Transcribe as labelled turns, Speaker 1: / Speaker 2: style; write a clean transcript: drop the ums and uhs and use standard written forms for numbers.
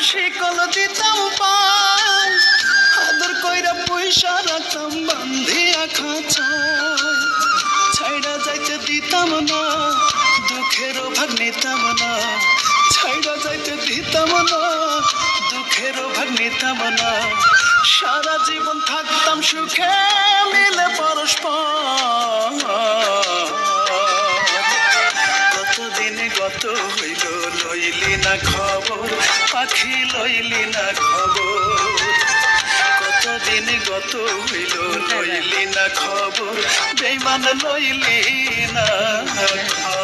Speaker 1: শিকল দিতাম পায়, আদর কইরা পয়সা রাখতাম বান্ধিয়া খাঁচায়। ছাইড়া যাইতে দিতাম না, দুঃখেরও ভাগ নিতাম না। ছাইড়া যাইতে দিতাম না, দুঃখেরও ভাগ নিতাম না। সারা জীবন থাকতাম সুখে মিলে পরস্পর। কতদিনে গত হইল লইলি না খবর, পাখি লইলি না খবর। কতদিন গত হইল লইলি না খবর, বেঈমান লইলি না খবর।